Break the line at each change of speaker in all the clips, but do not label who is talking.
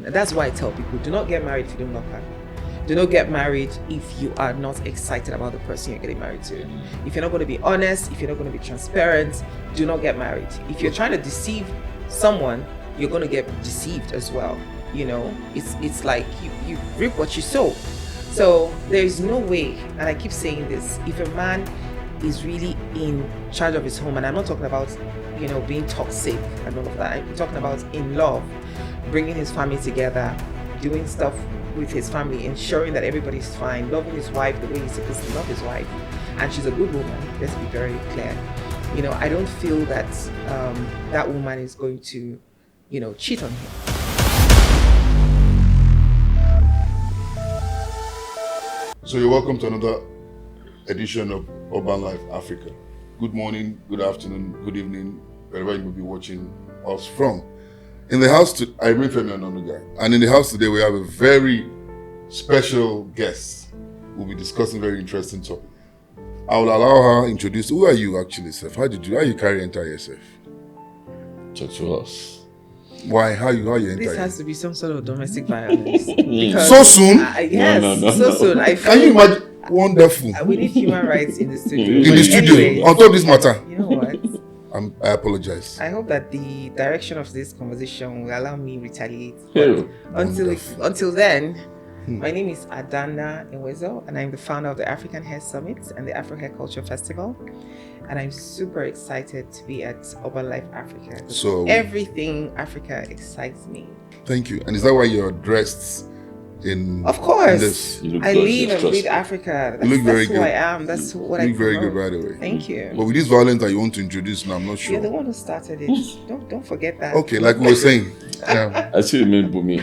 And that's why I tell people, do not get married if you don't love her. Do not get married if you are not excited about the person you're getting married to. If you're not going to be honest, if you're not going to be transparent, do not get married. If you're trying to deceive someone, you're going to get deceived as well. You know, it's like you reap what you sow. So there is no way, and I keep saying this, if a man is really in charge of his home, and I'm not talking about, you know, being toxic and all of that, I'm talking about in love, bringing his family together, doing stuff with his family, ensuring that everybody's fine, loving his wife the way he's supposed to love his wife, and she's a good woman, let's be very clear. You know, I don't feel that that woman is going to, you know, cheat on him.
So you're welcome to another edition of Urban Life Africa. Good morning, good afternoon, good evening, wherever you may be watching us from. In the house, I remain Femi Ononuga, and in the house today we have a very special guest. We'll be discussing a very interesting topic. I will allow her introduce. Who are you actually, Seth? How you carry enter yourself?
To us.
Why? How you enter?
This has to be some sort of domestic violence.
So soon?
Yes,
No.
so soon.
Can you imagine? Wonderful.
We need human rights in the studio.
In the studio,
Anyways,
on top of this matter.
You know what?
I apologize.
I hope that the direction of this conversation will allow me to retaliate.
Yeah.
Until then, my name is Adana Nwezo, and I'm the founder of the African Hair Summit and the Afro Hair Culture Festival. And I'm super excited to be at Urban Life Africa.
So
everything Africa excites me.
Thank you. And is that why you're dressed in?
Of course.
In this?
I live and breathe Africa. That's
very
who
good.
I am. That's what I
You look very good,
promote.
by the way.
Thank you.
But with this violence that you want to introduce now, I'm not sure.
You're the one who started it. Don't forget that.
Okay, like we were saying. Yeah.
I see you mean Bumi,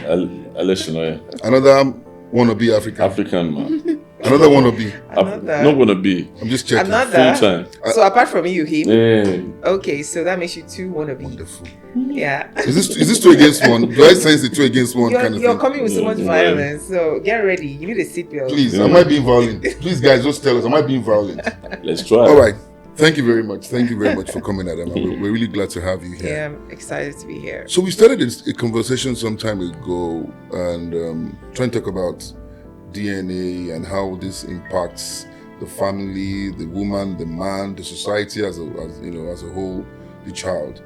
I'll let you know.
Another wannabe
African man.
Another wannabe.
Not wannabe.
I'm just checking.
Another.
Full time.
So apart from you, him.
Yeah.
Okay, so that makes you two wannabe.
Wonderful.
Yeah.
Is this two against one? Do I sense the two against one kind of
You're
thing?
coming with so much
Yeah.
violence, so get ready. You need a seatbelt.
Please,
Yeah.
am I being violent? Please, guys, just tell us. Am I being violent?
Let's try.
All right. Thank you very much. Thank you very much for coming, Adam. We're really glad to have you here.
Yeah, I'm excited to be here.
So we started a conversation some time ago and trying to talk about DNA and how this impacts the family, the woman, the man, the society as a whole, the child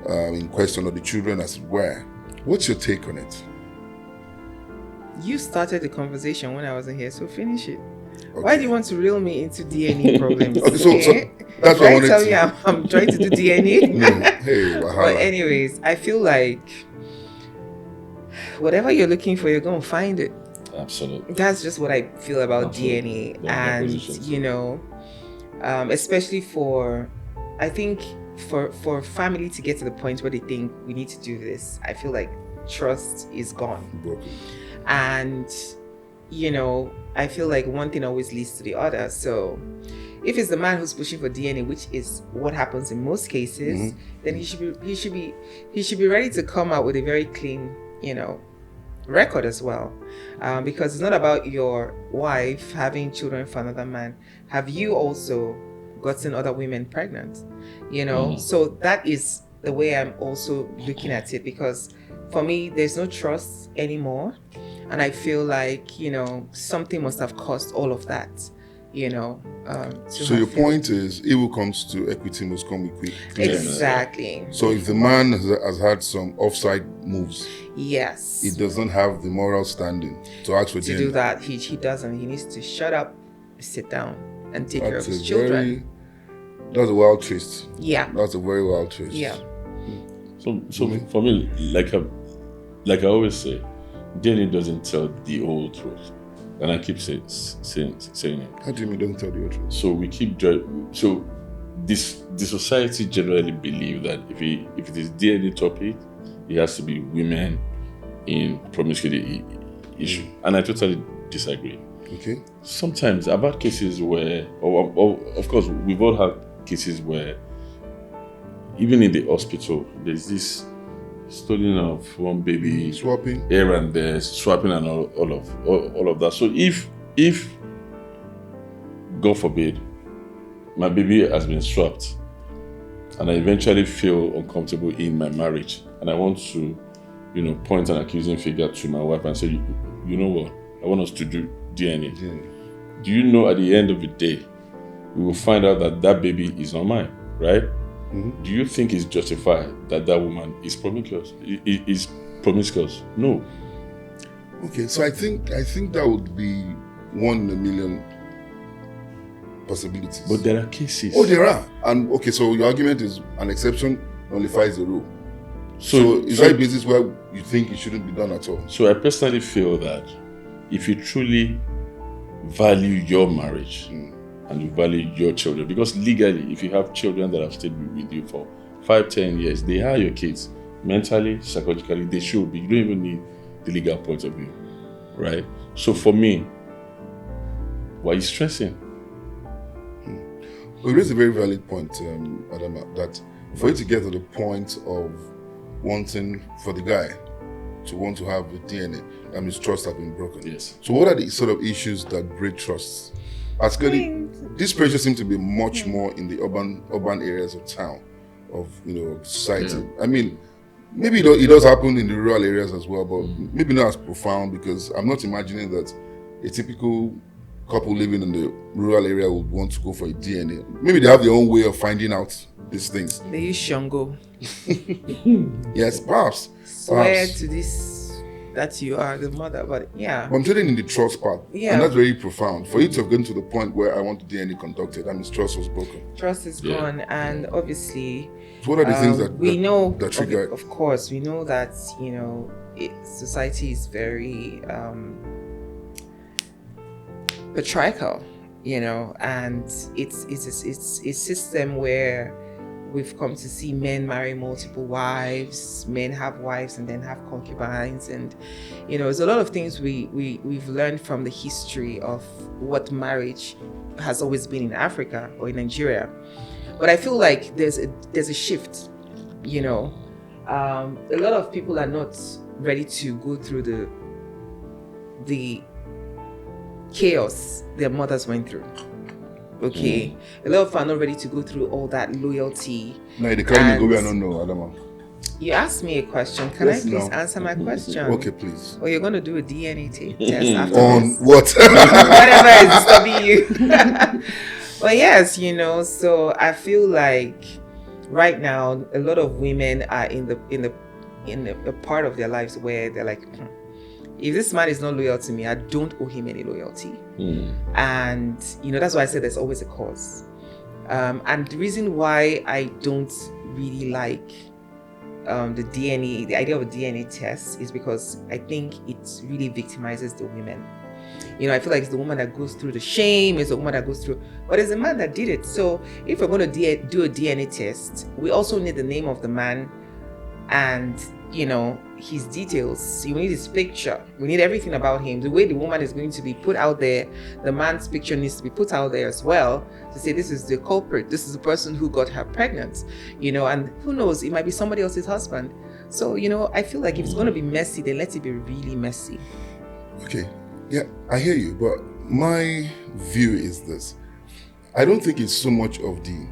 in question, or the children as it were. What's your take on it?
You started the conversation when I wasn't here, so finish it.
Okay.
Why do you want to reel me into DNA problems?
Okay, so that's what I wanted
tell
to.
you I'm trying to do DNA.
No, hey,
But
wahala.
anyways, I feel like whatever you're looking for, you're going to find it.
Absolutely.
That's just what I feel about
Absolutely.
DNA.
Yeah,
And,
positions.
you know, especially I think for family to get to the point where they think we need to do this, I feel like trust is gone.
Broken.
And, you know, I feel like one thing always leads to the other. So if it's the man who's pushing for DNA, which is what happens in most cases, then he should be ready to come out with a very clean, you know, record as well. Because it's not about your wife having children for another man. Have you also gotten other women pregnant? You know, so that is the way I'm also looking at it, because for me, there's no trust anymore. And I feel like, you know, something must have caused all of that, you know.
So your point is, evil comes to equity must come with quick.
Exactly.
So if the man has had some offside moves,
Yes.
he doesn't have the moral standing to ask for
To do that, he doesn't. He needs to shut up, sit down, and take care of his children.
That's a wild twist.
Yeah.
That's a very wild twist.
Yeah.
So for me, like I always say, DNA doesn't tell the whole truth, and I keep saying it.
How do you mean doesn't tell the truth?
So we keep so the society generally believe that if it is DNA topic, it has to be women in promiscuity issue, and I totally disagree.
Okay.
Sometimes I've had cases where, or of course, we've all had cases where, even in the hospital, there's this stoning of one baby,
Swapping.
here and there, swapping, and all of that. So if God forbid, my baby has been swapped, and I eventually feel uncomfortable in my marriage, and I want to point an accusing figure to my wife and say, you know what, I want us to do DNA. Do you know at the end of the day, we will find out that that baby is not mine, right?
Mm-hmm.
Do you think it's justified that that woman is promiscuous? Is promiscuous? No.
Okay, so I think that would be 1 in a million possibilities.
But there are cases.
Oh, there are. And okay, so your argument is an exception nullifies the rule. So is that a basis where you think it shouldn't be done at all?
So I personally feel that if you truly value your marriage and you value your children, because legally, if you have children that have stayed with you for 5-10 years, they are your kids. Mentally, psychologically, they should be. You don't even need the legal point of view, right? So for me, why are you stressing?
Well, it is a very valid point, Adama, that for you to get to the point of wanting for the guy to want to have the DNA, that means trust has been broken.
Yes.
So what are the sort of issues that break trust? Actually, this pressure seems to be much more in the urban areas of town, of society.
Yeah.
I mean, maybe it does happen in the rural areas as well, but maybe not as profound, because I'm not imagining that a typical couple living in the rural area would want to go for a DNA. Maybe they have their own way of finding out these things.
They use Shango.
Yes, perhaps.
Swear to this that you are the mother, but yeah.
But I'm saying in the trust part,
Yeah.
and that's very profound. For you to have gotten to the point where I want the DNA conducted, that means trust was broken.
Trust is gone, and obviously,
So what are the things that
we know?
that trigger it?
Of course, we know that society is very patriarchal, and it's a system where we've come to see men marry multiple wives, men have wives and then have concubines, and there's a lot of things we've learned from the history of what marriage has always been in Africa or in Nigeria. But I feel like there's a shift. A lot of people are not ready to go through the chaos their mothers went through. Okay, a lot of them are not ready to go through all that loyalty.
No, they can't go where I don't know, Adama.
You asked me a question. Can I please answer my question?
Okay, please.
Or you're going to do a DNA test after
On
this?
what?
Whatever is disturbing you. But yes, so I feel like right now a lot of women are in the part of their lives where they're like, if this man is not loyal to me, I don't owe him any loyalty. And that's why I said there's always a cause. And the reason why I don't really like the idea of a DNA test is because I think it really victimizes the women. I feel like it's the woman that goes through the shame, it's the woman that goes through, but it's the man that did it. So if we're going to do a DNA test, we also need the name of the man and his details. We need his picture, we need everything about him. The way the woman is going to be put out there, the man's picture needs to be put out there as well, to say this is the culprit, this is the person who got her pregnant, and who knows, it might be somebody else's husband. So I feel like if it's going to be messy, then let it be really messy.
Okay, yeah, I hear you, but my view is this: I don't think it's so much of the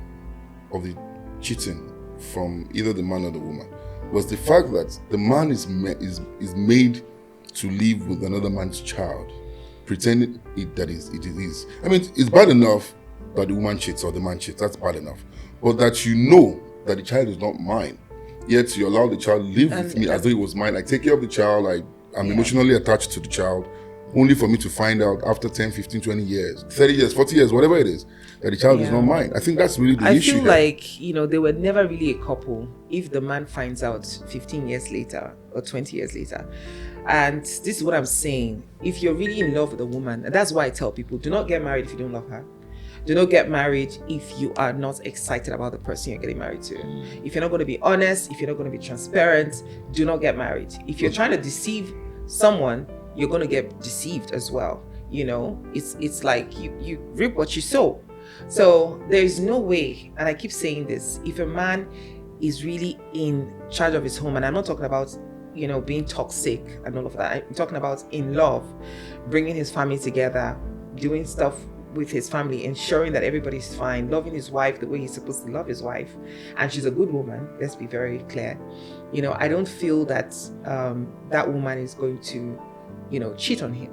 cheating from either the man or the woman, was the fact that the man is made to live with another man's child, pretending it is. I mean, it's bad enough that the woman cheats or the man cheats, that's bad enough. But that that the child is not mine, yet you allow the child live with me as though it was mine. I take care of the child, I'm emotionally attached to the child, only for me to find out after 10, 15, 20 years, 30 years, 40 years, whatever it is, that the child is not mine. I think that's really the issue.
I feel like, they were never really a couple if the man finds out 15 years later or 20 years later. And this is what I'm saying. If you're really in love with a woman, and that's why I tell people, do not get married if you don't love her. Do not get married if you are not excited about the person you're getting married to. If you're not going to be honest, if you're not going to be transparent, do not get married. If you're trying to deceive someone, you're going to get deceived as well. It's like you reap what you sow. So there is no way, and I keep saying this, if a man is really in charge of his home, and I'm not talking about being toxic and all of that, I'm talking about in love, bringing his family together, doing stuff with his family, ensuring that everybody's fine, loving his wife the way he's supposed to love his wife, and she's a good woman, let's be very clear, I don't feel that that woman is going to, cheat on him.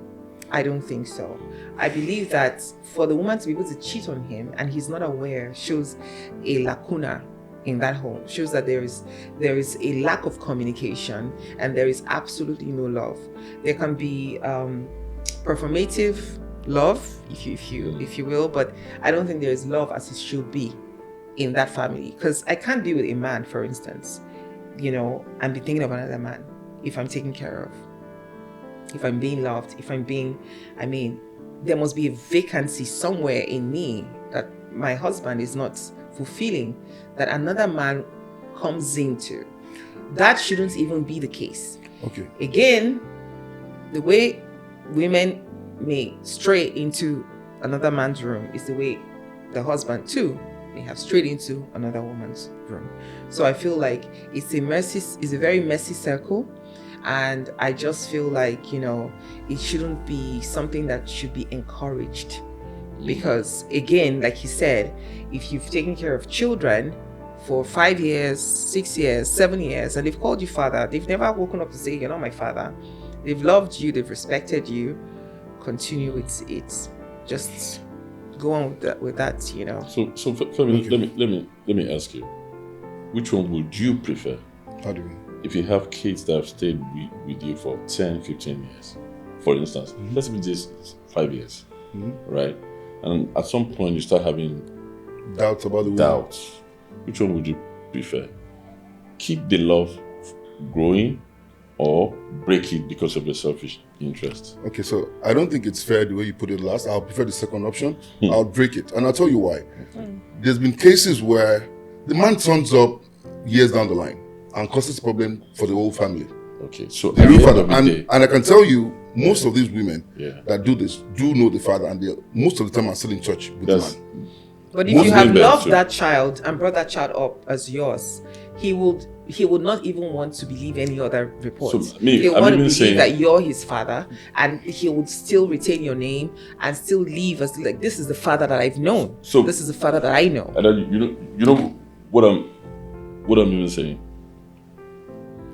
I don't think so. I believe that for the woman to be able to cheat on him and he's not aware shows a lacuna in that home, shows that there is a lack of communication and there is absolutely no love. There can be performative love, if you will, but I don't think there is love as it should be in that family. Because I can't be with a man, for instance, and be thinking of another man if I'm taken care of, if I'm being loved, there must be a vacancy somewhere in me that my husband is not fulfilling, that another man comes into. That shouldn't even be the case.
Okay.
Again, the way women may stray into another man's room is the way the husband too may have strayed into another woman's room. So I feel like it's a very messy circle. And I just feel like, it shouldn't be something that should be encouraged. Because again, like he said, if you've taken care of children for 5 years, 6 years, 7 years, and they've called you father, they've never woken up to say, you're not my father. They've loved you, they've respected you. Continue with it. Just go on with that.
So Femi, let me ask you, which one would you prefer?
How do we?
If you have kids that have stayed with you for 10, 15 years, for instance, let's be just 5 years, right? And at some point you start having
Doubts about the woman.
doubts. Which one would you prefer? Keep the love growing or break it because of your selfish interest?
Okay, so I don't think it's fair the way you put it last. I'll prefer the second option. I'll break it. And I'll tell you why. There's been cases where the man turns up years down the line and causes problem for the whole family.
Okay, so
The real father. And I can tell you, most of these women that do this do know the father, and most of the time are still in touch with the man.
But if you have loved that child and brought that child up as yours, he would not even want to believe any other reports.
So,
He'll want to believe that you're his father, and he would still retain your name and still leave as like, this is the father that I've known. So this is the father that I know.
And then, you know what I'm even saying.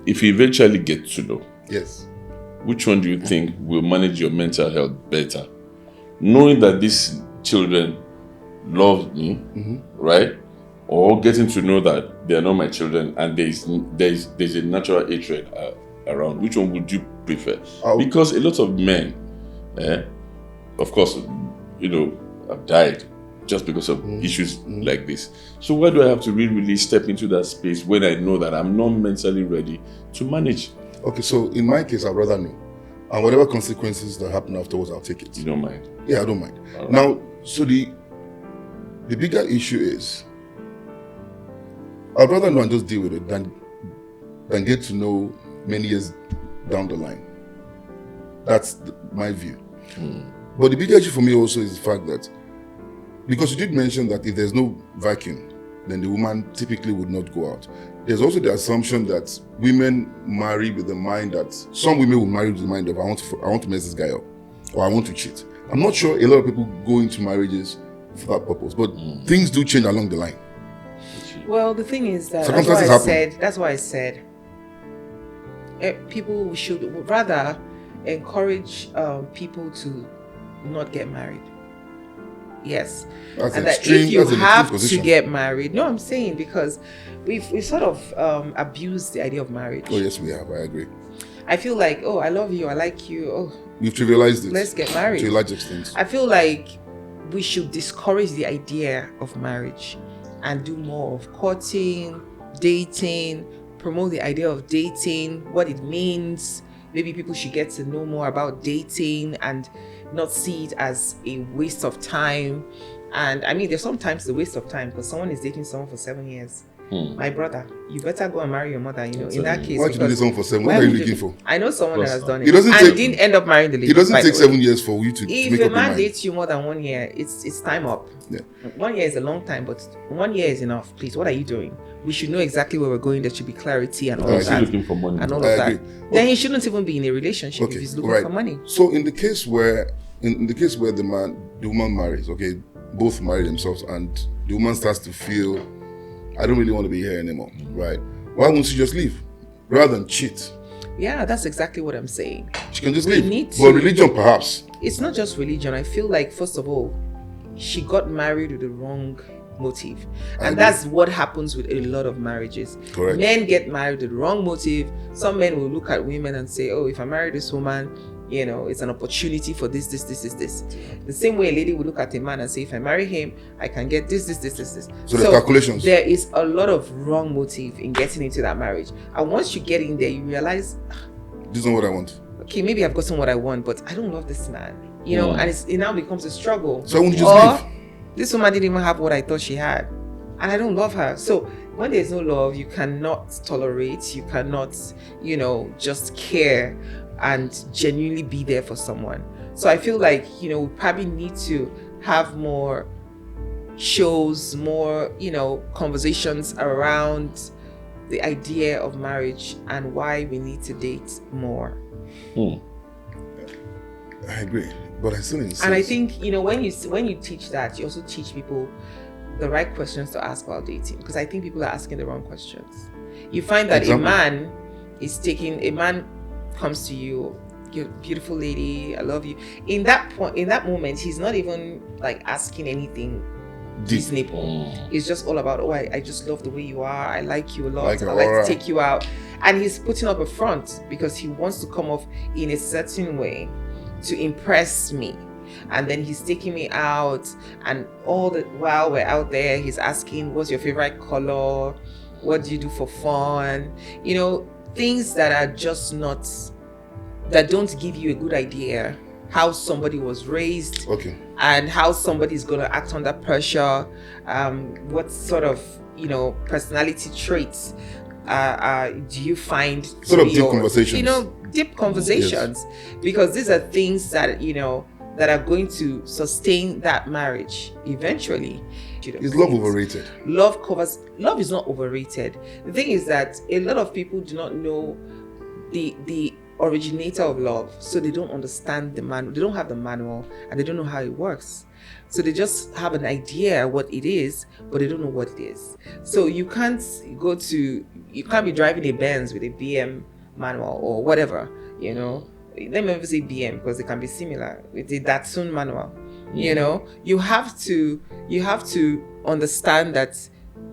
If you eventually get to know,
yes,
which one do you think will manage your mental health better? Knowing that these children love me, right? Or getting to know that they are not my children and there's a natural hatred around. Which one would you prefer? Because a lot of men, of course, have died just because of issues like this. So why do I have to really step into that space when I know that I'm not mentally ready to manage?
Okay, so in my case, I'd rather know. And whatever consequences that happen afterwards, I'll take it.
You don't mind?
Yeah, I don't mind. Right. Now, so the bigger issue is, I'd rather know and just deal with it than get to know many years down the line. That's my view. But the bigger issue for me also is the fact that, because you did mention that if there's no vacuum, then the woman typically would not go out. There's also the assumption that women marry with the mind that, some women will marry with the mind of, I want to mess this guy up, or I want to cheat. I'm not sure a lot of people go into marriages for that purpose, but things do change along the line.
Well, the thing is that that's why I said people should rather encourage people to not get married. Yes.
That's
and
extreme,
that if you have
to
get married, no, I'm saying because we've sort of abused the idea of marriage.
Oh yes, we have. I agree.
I feel like, I love you, I like you.
We've trivialized it.
Let's get married.
To a large extent.
I feel like we should discourage the idea of marriage and do more of courting, dating, promote the idea of dating, what it means. Maybe people should get to know more about dating and not see it as a waste of time. And I mean, there's sometimes a waste of time because someone is dating someone for 7 years My brother, you better go and marry your mother. You know, in that case,
Why do you do this one for 7?
why
What are you
would
looking for?
I know someone that has done it.
It doesn't
and
take-
didn't end up marrying the lady.
It doesn't
by
take
the way.
7 years for you to
If
make
a
up your
man
mind.
dates you more than 1 year, it's time up.
Yeah.
1 year is a long time, but 1 year is enough. Please, what are you doing? We should know exactly where we're going. There should be clarity and all
I
of
Is he
that.
looking for money?
And all
I
of that.
agree.
Then he shouldn't even be in a relationship
Okay,
if he's looking
right.
for money.
So in the case where the woman marries, okay, both marry themselves, and the woman starts to feel, I don't really want to be here anymore, right? Why won't she just leave rather than cheat?
Yeah, that's exactly what I'm saying.
She can just
We
leave.
need
But
to-
religion, perhaps.
It's not just religion. I feel like, first of all, she got married with the wrong motive.
I
And
agree.
that's what happens with a lot of marriages.
Correct.
Men get married with the wrong motive. Some men will look at women and say, oh, if I marry this woman, you know, it's an opportunity for this. The same way a lady would look at a man and say, if I marry him, I can get this.
So the calculations.
There is a lot of wrong motive in getting into that marriage. And once you get in there, you realize,
This is not what I want.
okay, maybe I've gotten what I want, but I don't love this man. You know, and it now becomes a struggle.
So why won't you
Or,
just leave?
this woman didn't even have what I thought she had. And I don't love her. So when there's no love, you cannot tolerate, you cannot, you know, just care and genuinely be there for someone. So I feel like, you know, we probably need to have more shows, more, you know, conversations around the idea of marriage and why we need to date more.
I agree, but I still insist.
And I think, you know, when you teach that, you also teach people the right questions to ask while dating, because I think people are asking the wrong questions. You find that
Example?
a man comes to you, you're a beautiful lady, I love you. In that moment, he's not even like asking anything
Deep.
reasonable. It's just all about, oh, I just love the way you are, I like you a lot,
Like
I
your
like
aura.
to take you out. And he's putting up a front because he wants to come off in a certain way to impress me. And then he's taking me out, and all the while we're out there, he's asking, what's your favorite color? What do you do for fun? You know, things that are just not, that don't give you a good idea how somebody was raised,
Okay.
and how somebody's going to act under pressure, what sort of, you know, personality traits do you find to
Sort of
be
deep
yours?
conversations.
You know, deep conversations, because these are things that, you know, that are going to sustain that marriage eventually.
Is love overrated?
Love is not overrated. The thing is that a lot of people do not know the originator of love, so they don't understand the manual. They don't have the manual, and they don't know how it works. So they just have an idea what it is, but they don't know what it is. So you can't be driving a Benz with a BM manual or whatever, you know. Let me even say BM because they can be similar with the Datsun manual. You know, you have to understand that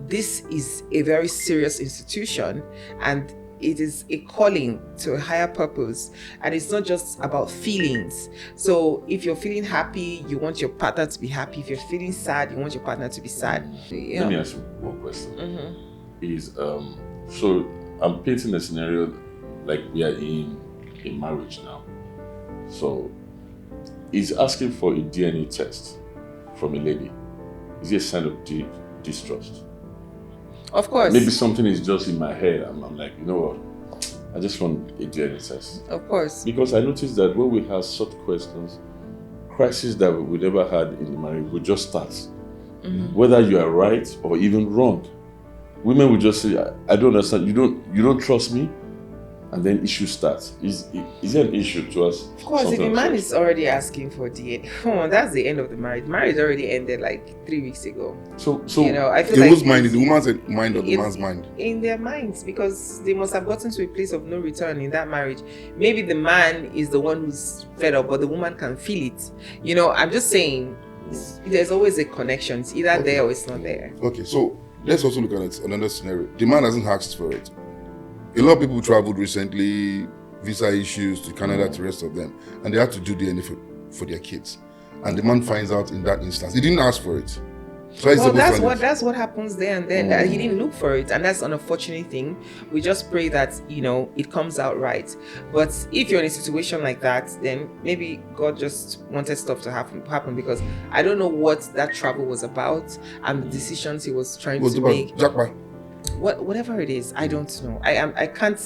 this is a very serious institution, and it is a calling to a higher purpose, and it's not just about feelings. So if you're feeling happy, you want your partner to be happy. If you're feeling sad, you want your partner to be sad. Yeah.
Let me ask you one question. Is so I'm painting a scenario like we are in a marriage now. So he's asking for a DNA test from a lady. Is it a sign of distrust?
Of course.
Maybe something is just in my head. I'm like, you know what? I just want a DNA test.
Of course.
Because I noticed that when we have such questions, crises that we never had in the marriage will just start. Whether you are right or even wrong. Women will just say, I don't understand. You don't trust me? And then issues start. Is there an issue to us?
Of course, if a man is already asking for DNA, come on, that's the end of the marriage. Marriage already ended like 3 weeks ago.
So
You know, I feel
In
like
whose mind? In the woman's mind or the
It's-
man's mind?
in their minds, because they must have gotten to a place of no return in that marriage. Maybe the man is the one who's fed up, but the woman can feel it. You know, I'm just saying, there's always a connection. It's either there or it's not there.
Okay, so let's also look at it, another scenario. The man hasn't asked for it. A lot of people traveled recently, visa issues to Canada, to the rest of them, and they had to do DNA for their kids. And the man finds out in that instance. He didn't ask for it. So he's
Well,
supposed to
that's what happens there and then. That he didn't look for it, and that's an unfortunate thing. We just pray that, you know, it comes out right. But if you're in a situation like that, then maybe God just wanted stuff to happen, because I don't know what that travel was about and the decisions he was trying
was
to
about
make.
Jackpot.
whatever it is, I don't know. I can't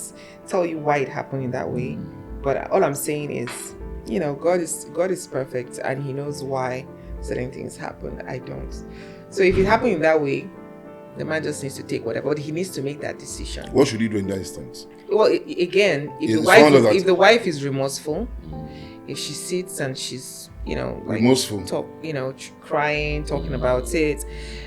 tell you why it happened in that way, but all I'm saying is, God is perfect and He knows why certain things happen. I don't. So if it happened in that way, the man just needs to take whatever, but he needs to make that decision.
What should he do in that instance?
Well, again, if the wife is remorseful, if she sits and she's
remorseful,
crying, talking about it,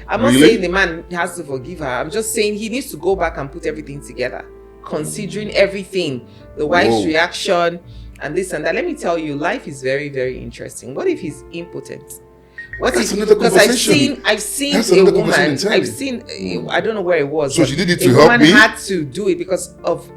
I'm not saying the man has to forgive her. I'm just saying he needs to go back and put everything together, considering everything, the wife's reaction and this and that. Let me tell you, life is very, very interesting. What if he's impotent? Because I've seen a woman. I don't know where it was.
So she did it to help me.
A woman had to do it because of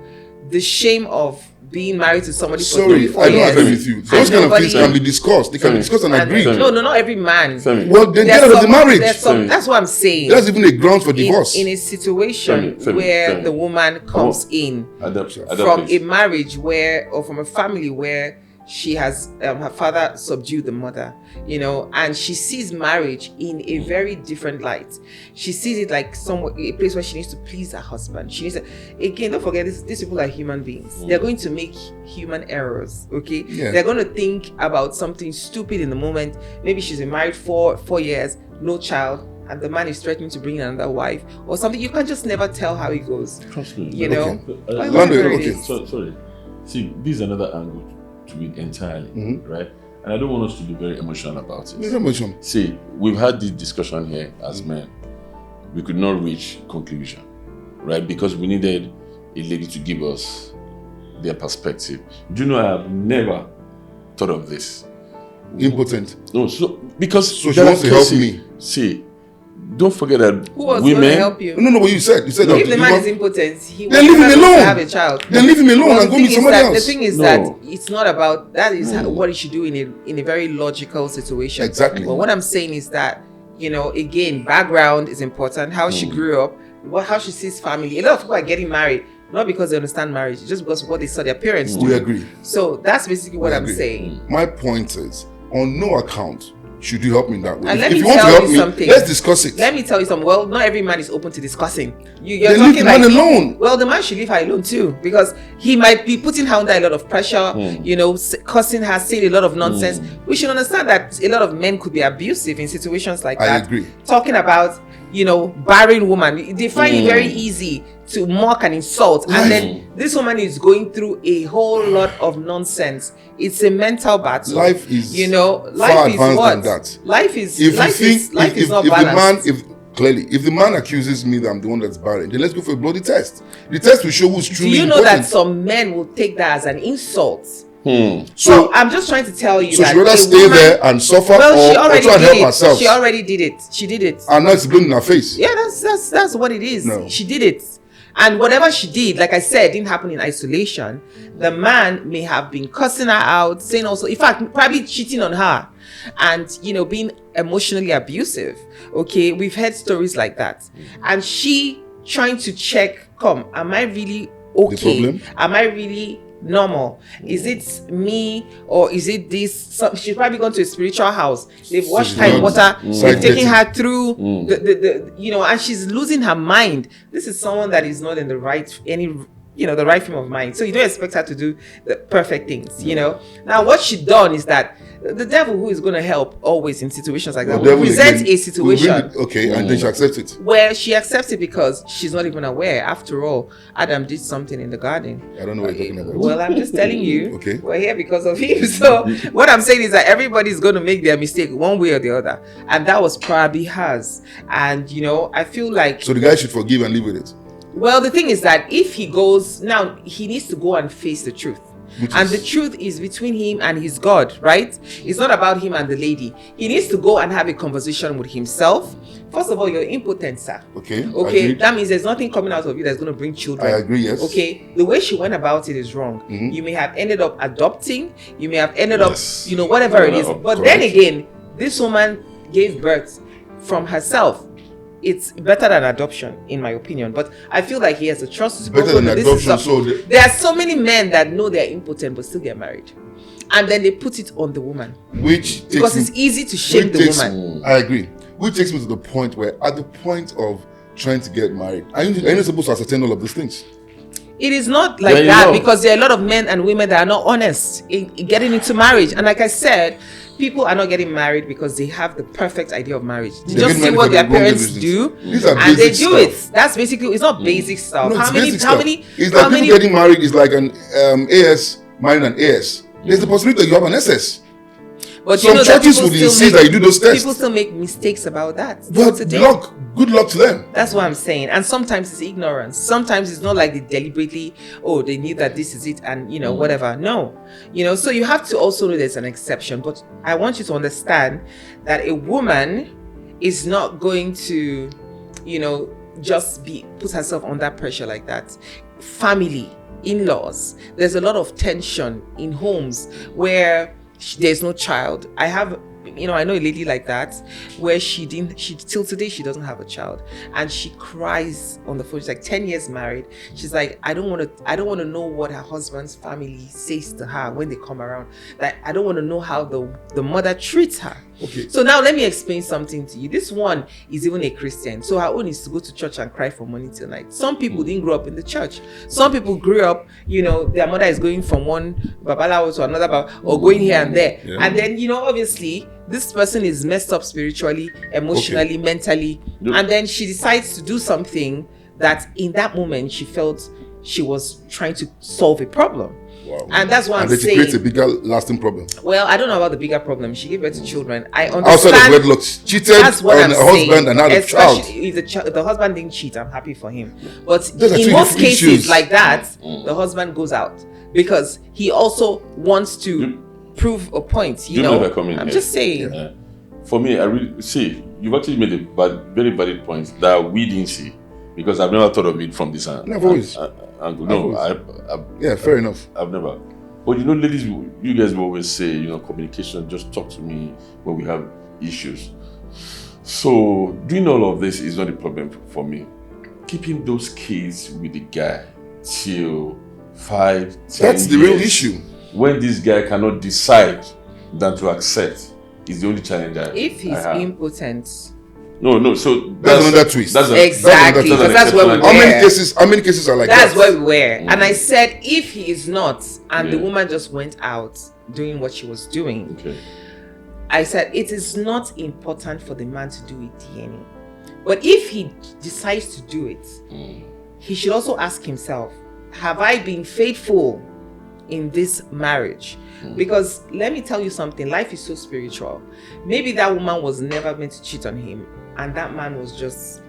the shame of being married to somebody for 3-4 years.
I don't agree with you. Those kind of things can be discussed. They can be discussed and agreed.
No, not every man.
Well, then get out of the marriage.
That's what I'm saying.
That's even a ground for divorce.
In a situation where the woman comes in from a marriage or from a family where she has her father subdued the mother, and she sees marriage in a very different light. She sees it like a place where she needs to please her husband. She needs to, again, don't forget, these people are human beings. They're going to make human errors, okay? Yeah. They're going to think about something stupid in the moment. Maybe she's been married for 4 years, no child, and the man is threatening to bring in another wife or something. You can just never tell how it goes.
Trust me.
Okay.
Sorry. See, this is another angle to it entirely, right? And I don't want us to be very emotional about it. See, we've had this discussion here as men. We could not reach conclusion, right? Because we needed a lady to give us their perspective. Do you know, I have never thought of this.
Impotent.
No, because
she wants to help me.
See, don't forget that
who was going to help you?
No, what you said. You said that
if the man is impotent, he will
leave him alone.
Have a child.
Then leave him alone and go meet somebody else.
The thing is that it's not about that. Is what he should do in a very logical situation.
Exactly.
But what I'm saying is that again, background is important. How she grew up, how she sees family. A lot of people are getting married not because they understand marriage, just because of what they saw their parents do.
We agree.
So that's basically what I'm saying.
My point is, on no account should you help me in that way.
And
if you want to help me, let's discuss it.
Let me tell you something. Well, not every man is open to discussing. You're
then
talking
leave the man alone.
Well, the man should leave her alone too, because he might be putting her under a lot of pressure, cursing her, saying a lot of nonsense. We should understand that a lot of men could be abusive in situations like that.
I agree.
Talking about, barren woman. They find it very easy to mock and insult. And then this woman is going through a whole lot of nonsense. It's a mental battle.
Life is
life is what?
Than that.
Life is not balanced.
If the man accuses me that I'm the one that's barren, then let's go for a bloody test. The test will show who's truly
Do you know
important.
that some men will take that as an insult? So I'm just trying to tell you that
she rather stay there and suffer or try and help herself.
She already did it. She did it.
And now it's blown in her face.
Yeah, that's what it is.
No.
She did it. And whatever she did, like I said, didn't happen in isolation. The man may have been cussing her out, saying also, in fact, probably cheating on her and, being emotionally abusive. Okay, we've heard stories like that. And she trying to check, am I really okay? Am I really normal? Is it me or is it this? So she's probably gone to a spiritual house. They've washed her in water. They've taken her through and she's losing her mind. This is someone that is not in the right the right frame of mind. So you don't expect her to do the perfect things. Now what she done is that the devil, who is going to help always in situations like that, will present a situation
and then she accepts it,
where she accepts it because she's not even aware. After all, Adam did something in the garden.
I don't know what you're talking about.
Well, I'm just telling you.
Okay,
we're here because of him. So what I'm saying is that everybody's going to make their mistake one way or the other, and that was probably hers. And I feel like
so the guy should forgive and live with it.
Well, the thing is that if he goes now, he needs to go and face the truth. And the truth is between him and his God, right? It's not about him and the lady. He needs to go and have a conversation with himself. First of all, you're impotent, sir.
Okay.
Agreed. That means there's nothing coming out of you that's going to bring children.
I agree, yes.
Okay. The way she went about it is wrong. You may have ended up adopting. You may have ended up, whatever it is. But then again, this woman gave birth from herself. It's better than adoption, in my opinion. But I feel like he has a trust.
It's better than adoption.
There are so many men that know they're impotent but still get married, and then they put it on the woman, because it's easy to shame the woman.
I agree. Which takes me to the point where, at the point of trying to get married, are you not supposed to ascertain all of these things?
It is not like that because there are a lot of men and women that are not honest in getting into marriage. And like I said, people are not getting married because they have the perfect idea of marriage. They just see what their parents do and they do it. That's basically, it's not basic stuff.
No,
how many
it's like people getting married is like an AS marrying an AS. There's the possibility that you have an SS.
But
some churches would insist that you do those tests.
People still make mistakes about that.
But good luck to them.
That's what I'm saying. And sometimes it's ignorance. Sometimes it's not like they deliberately, they knew that this is it and, whatever. No. So you have to also know there's an exception. But I want you to understand that a woman is not going to, just put herself under pressure like that. Family, in-laws, there's a lot of tension in homes where there's no child. I know a lady like that where she till today she doesn't have a child, and she cries on the phone. She's like 10 years married. She's like, I don't want to know what her husband's family says to her when they come around. Like, I don't want to know how the mother treats her.
Okay.
So now let me explain something to you. This one is even a Christian, so her own is to go to church and cry from morning till night. Some people didn't grow up in the church. Some people grew up, their mother is going from one babalawo to another or going here and there. Yeah. And then, obviously, this person is messed up spiritually, emotionally, mentally. And then she decides to do something that in that moment she felt she was trying to solve a problem.
Wow.
And that's what I'm saying.
And then she creates a bigger lasting problem.
Well, I don't know about the bigger problem. She gave birth to children. I understand.
Outside of wedlock, cheated on her husband and had a child.
If the husband didn't cheat, I'm happy for him. But in most cases like that, the husband goes out because he also wants to prove a point. I'm just saying.
Yeah. For me, I really see you've actually made a very valid point that we didn't see because I've never thought of it from this angle.
Yeah, fair enough.
I've never. But ladies, you guys will always say, communication, just talk to me when we have issues. So doing all of this is not a problem for me. Keeping those kids with the guy till 5, 10
That's the real issue.
When this guy cannot decide than to accept is the only challenge
if he's impotent.
No. So
that's another twist.
Exactly, because that's where we were.
How many cases are like
that? That's where we were. And I said, if he is not, and the woman just went out doing what she was doing, I said it is not important for the man to do it DNA. But if he decides to do it, he should also ask himself, have I been faithful in this marriage? Because let me tell you something, life is so spiritual. Maybe that woman was never meant to cheat on him, and that man was just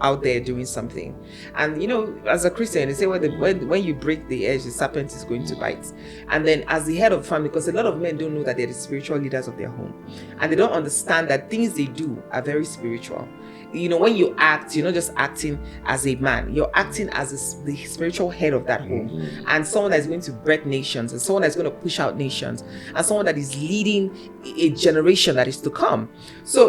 out there doing something. And as a Christian, they say when you break the edge, the serpent is going to bite. And then as the head of the family, because a lot of men don't know that they're the spiritual leaders of their home, and they don't understand that things they do are very spiritual. When you act, you're not just acting as a man, you're acting as the spiritual head of that home, and someone that is going to birth nations, and someone that's going to push out nations, and someone that is leading a generation that is to come. So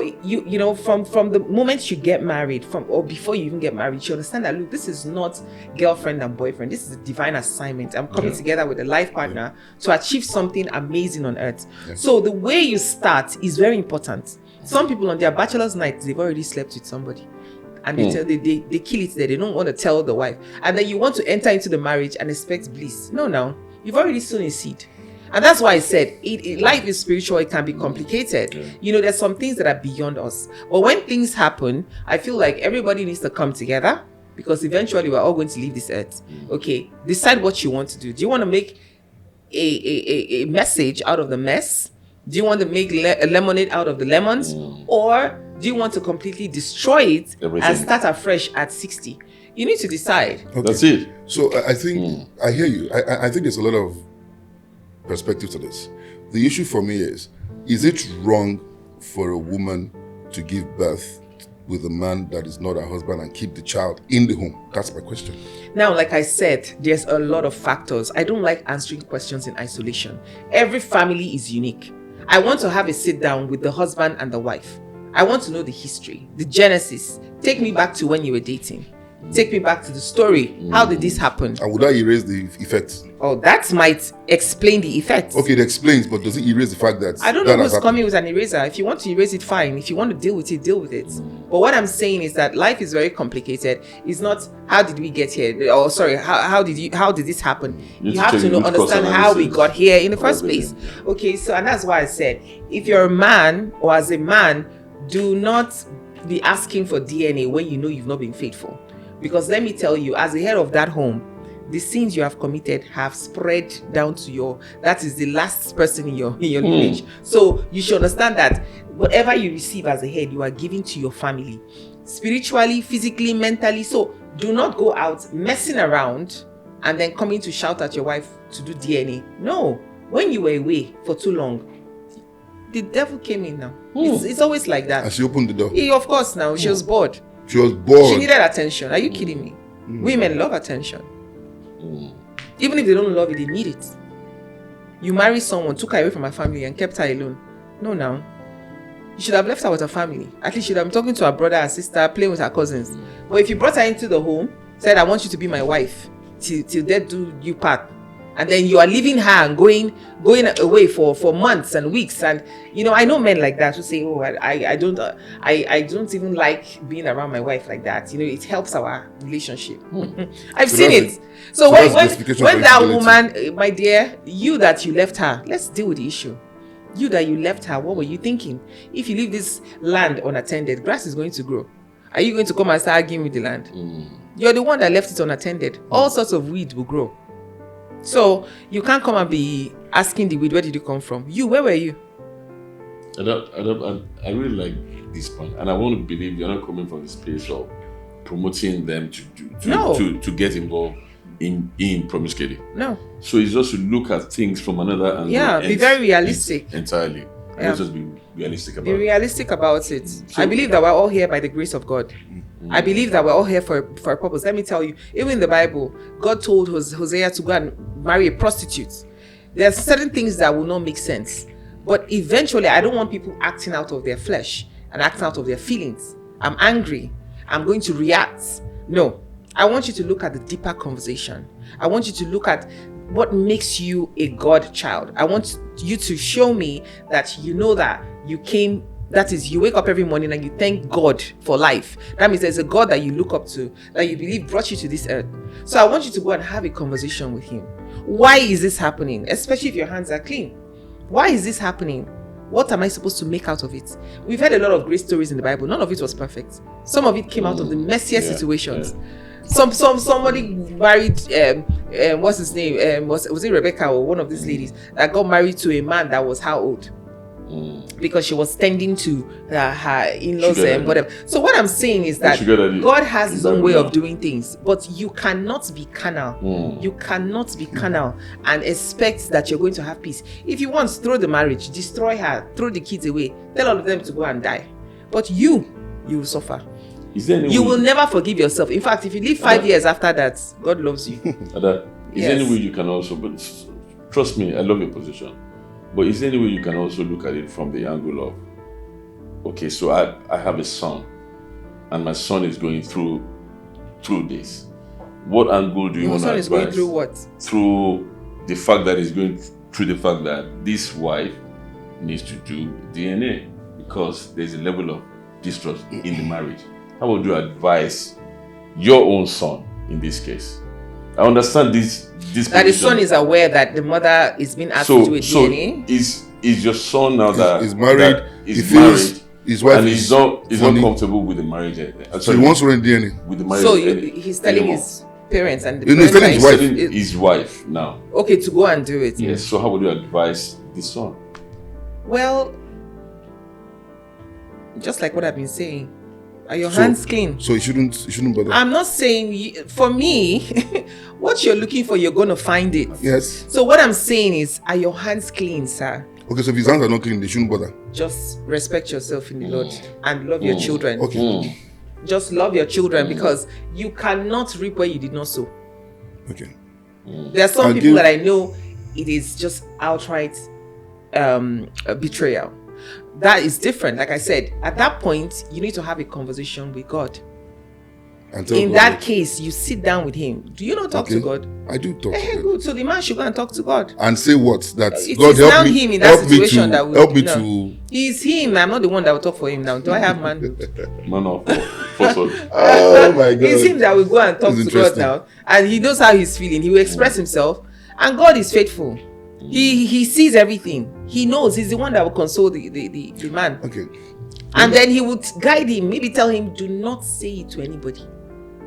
from the moment you get married, or before you even get married, you understand that, look, this is not girlfriend and boyfriend. This is a divine assignment. I'm coming together with a life partner to achieve something amazing on earth. So the way you start is very important. Some people on their bachelor's night, they've already slept with somebody, and they kill it there. They don't want to tell the wife, and then you want to enter into the marriage and expect bliss. No, you've already sown a seed. And that's why I said life is spiritual. It can be complicated. There's some things that are beyond us, but when things happen, I feel like everybody needs to come together, because eventually we're all going to leave this earth. Okay, decide what you want to do. Do you want to make a message out of the mess? Do you want to make a lemonade out of the lemons? Or do you want to completely destroy it and start afresh at 60? You need to decide.
Okay.
That's it.
So I think, I hear you. I think there's a lot of perspective to this. The issue for me is it wrong for a woman to give birth with a man that is not her husband and keep the child in the home? That's my question.
Now, like I said, there's a lot of factors. I don't like answering questions in isolation. Every family is unique. I want to have a sit down with the husband and the wife. I want to know the history, the genesis. Take me back to when you were dating. Take me back to the story. How did this happen?
And would that erase the effects?
Oh, that might explain the effects.
Okay, it explains, but does it erase the fact that
I don't know who's coming with an eraser. If you want to erase it, fine. If you want to deal with it, deal with it. But what I'm saying is that life is very complicated. It's not how did we get here, or sorry, how did this happen? You have to understand how we got here in the first place. Okay, so and that's why I said, if you're a man or as a man, do not be asking for DNA when you know you've not been faithful. Because let me tell you, as the head of that home, the sins you have committed have spread down to that is the last person in your lineage. So you should understand that whatever you receive as a head, you are giving to your family, spiritually, physically, mentally. So do not go out messing around and then coming to shout at your wife to do DNA. No, when you were away for too long, the devil came in now. It's always like that.
And she opened the door.
Yeah, of course now. She was bored.
She was bored.
She needed attention. Are you kidding me? Women love attention. Even if they don't love it, they need it. You marry someone, took her away from her family and kept her alone. No, now. You should have left her with her family. At least she should have been talking to her brother, her sister, playing with her cousins. But if you brought her into the home, said, I want you to be my wife, till death do you part, and then you are leaving her and going away for months and weeks, and I know men like that who say, oh, I don't even like being around my wife like that. It helps our relationship. I've seen it. So when that woman, my dear, you that you left her, let's deal with the issue. You that you left her, what were you thinking? If you leave this land unattended, grass is going to grow. Are you going to come and start arguing with the land? You're the one that left it unattended. All sorts of weed will grow. So you can't come and be asking the weed, where did you come from? Where were you?
I really like this point, and I want to believe you're not coming from the space of promoting them to get involved in promiscuity.
No.
So it's just to look at things from another angle.
Yeah, be very realistic.
Entirely.
Yeah.
Let's just be realistic about it.
Be realistic about it. I believe that we're all here by the grace of God. I believe that we're all here for a purpose. Let me tell you, even in the Bible, God told Hosea to go and marry a prostitute. There are certain things that will not make sense. But eventually, I don't want people acting out of their flesh and acting out of their feelings. I'm angry. I'm going to react. No. I want you to look at the deeper conversation. I want you to look at what makes you a God child. I want you to show me that you know that you came. That is, you wake up every morning and you thank God for life. That means there's a God that you look up to, that you believe brought you to this earth. So I want you to go and have a conversation with Him. Why is this happening? Especially if your hands are clean. Why is this happening? What am I supposed to make out of it? We've heard a lot of great stories in the Bible. None of it was perfect. Some of it came out of the messiest situations. Yeah. Somebody married what's his name? Was it Rebecca or one of these ladies that got married to a man that was how old? Because she was tending to her in-laws and whatever. So what I'm saying is that God has His own way of doing things, but you cannot be carnal. You cannot be carnal and expect that you're going to have peace. If you want, throw the marriage, destroy her, throw the kids away, tell all of them to go and die. But you will suffer. You will never forgive yourself. In fact, if you live 5 years after that, God loves you.
Is there any way you can also, but trust me, I love your position. But is there any way you can also look at it from the angle of, okay, so I have a son, and my son is going through this. What angle do you want to advise?
Your son is going through what?
Through the fact that he's going through the fact that this wife needs to do DNA because there's a level of distrust in the marriage. How would you advise your own son in this case? I understand this
that the son is aware that the mother is being asked to do a DNA.
Is your son now that
is married?
Is married,
his wife
and he's not comfortable with the marriage.
So he wants to run DNA
with the marriage.
So he's telling his parents and the
he's telling
his wife now.
Okay, to go and do it.
Yes. So how would you advise the son?
Well, just like what I've been saying. Are your hands clean?
So you shouldn't bother.
I'm not saying, for me, what you're looking for, you're going to find it.
Yes.
So what I'm saying is, are your hands clean, sir?
Okay, so if his hands are not clean, they shouldn't bother.
Just respect yourself in the Lord and love your children.
Okay.
Just love your children because you cannot reap where you did not sow.
Okay.
There are some people that I know, it is just outright betrayal. That is different. Like I said, at that point, you need to have a conversation with God.
And tell
in
God
that
what?
case, you sit down with him. Do you not talk to God?
I do talk to God.
Good. So the man should go and talk to God.
And say what? That
It
God
is now
help me.
him in that
Help me
situation
to
that will
help me
no.
to.
It's him. I'm not the one that will talk for him now. Do I have manhood?
Man of falsehood.
Oh my God!
It's him that will go and talk
It's
to God
interesting.
now, and he knows how he's feeling. He will express himself, and God is faithful. He sees everything. He knows. He's the one that will console the man.
Okay.
And then he would guide him. Maybe tell him, do not say it to anybody,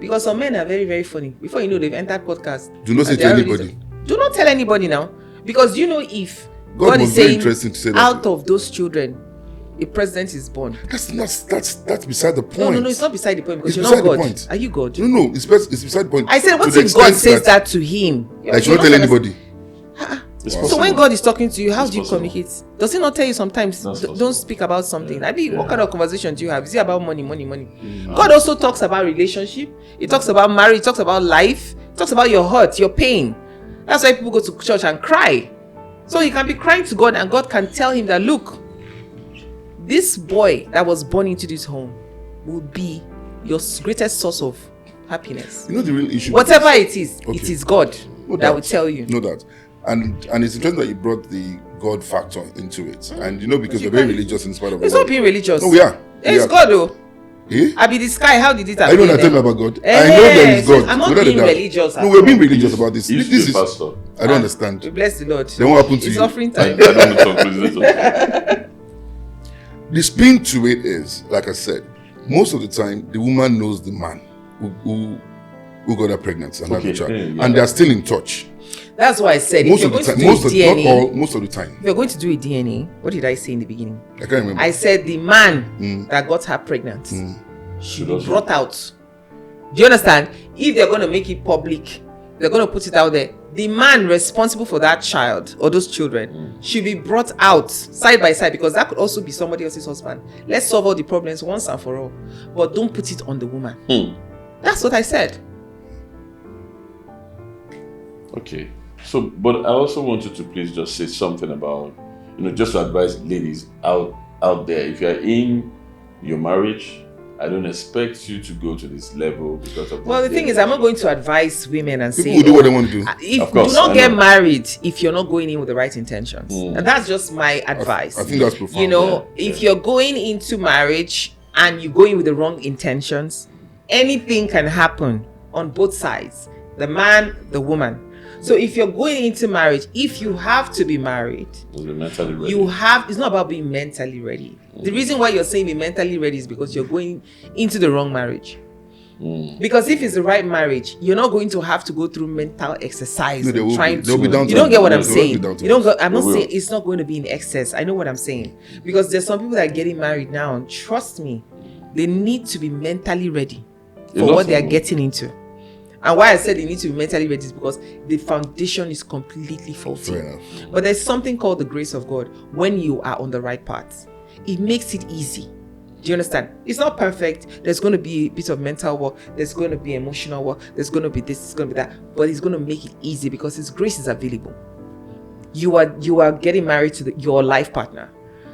because some men are very, very funny. Before you know, they've entered podcast.
Do not say
and
to
they are already
anybody.
do not tell anybody now, because you know if
God
is
was very
saying
interesting to say that.
out of those children, a president is born.
That's beside the point.
No, it's not beside the point, because
It's
you're not
beside the
God.
point.
Are you God?
No, it's beside the point.
I said, what
To the
if God
extent
says that to him?
I should not tell anybody.
It's
So
possible.
when God is talking to you, how
It's
do you
possible.
communicate? Does he not tell you sometimes,
That's
don't
possible.
speak about something?
Yeah.
I mean, what
Yeah.
kind of conversation do you have? Is it about money? God also talks about relationship. He talks about marriage. He talks about life. He talks about your hurt, your pain. That's why people go to church and cry. So he can be crying to God, and God can tell him that, look, this boy that was born into this home will be your greatest source of happiness.
You know the real issue.
Whatever it is,
Okay.
it is God
No
that
doubt.
will tell you.
No doubt. And it's interesting that you brought the God factor into it. And you know, because
You
we're very
can't-
religious in spite of
It's
the
not
world.
being religious.
No, we are.
It's
are.
God, though.
Eh?
I be the sky. How did it
I
appear?
don't know. Tell me
then?
about God. I know there is
so
God.
I'm not
Without a
being
doubt.
religious.
No,
at
we're
all.
being religious about this.
He used
This
to
is.
be pastor.
I don't understand.
We bless the Lord.
Then what happened to
It's
you?
offering
I
time.
don't want to talk please.
The spin to it is, like I said, most of the time the woman knows the man who got her pregnant and had the
Okay,
child,
yeah.
and they are still in touch.
That's why I said,
Most
if
of
you're
the
going
time,
to do
most
a
of not
DNA,
all, most of the time.
if you're going to do a DNA, what did I say in the beginning?
I can't remember.
I said the man that got her pregnant should be
also-
brought out. Do you understand? If they're going to make it public, they're going to put it out there. The man responsible for that child or those children should be brought out side by side, because that could also be somebody else's husband. Let's solve all the problems once and for all, but don't put it on the woman. That's what I said.
Okay. So, but I also wanted to please just say something about, just to advise ladies out there. If you're in your marriage, I don't expect you to go to this level because of.
Well, the thing is, I'm not going to advise women and
People
say,
will do what they want to do.
if
Of course,
do not
I
get
know.
married if you're not going in with the right intentions. And that's just my advice.
I think that's profound.
If you're going into marriage and you go in with the wrong intentions, anything can happen on both sides, the man, the woman. So if you're going into marriage, if you have to be married,
Be mentally ready.
it's not about being mentally ready. The reason why you're saying be mentally ready is because you're going into the wrong marriage. Because if it's the right marriage, you're not going to have to go through mental exercise
No, they will
trying
be. They'll be
to.
down
You
to
don't get what
it.
I'm
They'll
saying.
be down to
You don't.
it.
I'm not
They will.
saying it's not going to be in excess. I know what I'm saying, because there's some people that are getting married now, and trust me, they need to be mentally ready
A
for
lot
what
of
they are
them.
getting into. And why I said they need to be mentally ready is because the foundation is completely faulty.
Fair enough.
But there's something called the grace of God when you are on the right path. It makes it easy. Do you understand? It's not perfect. There's going to be a bit of mental work. There's going to be emotional work. There's going to be this. It's going to be that. But it's going to make it easy because His grace is available. You are getting married to your life partner.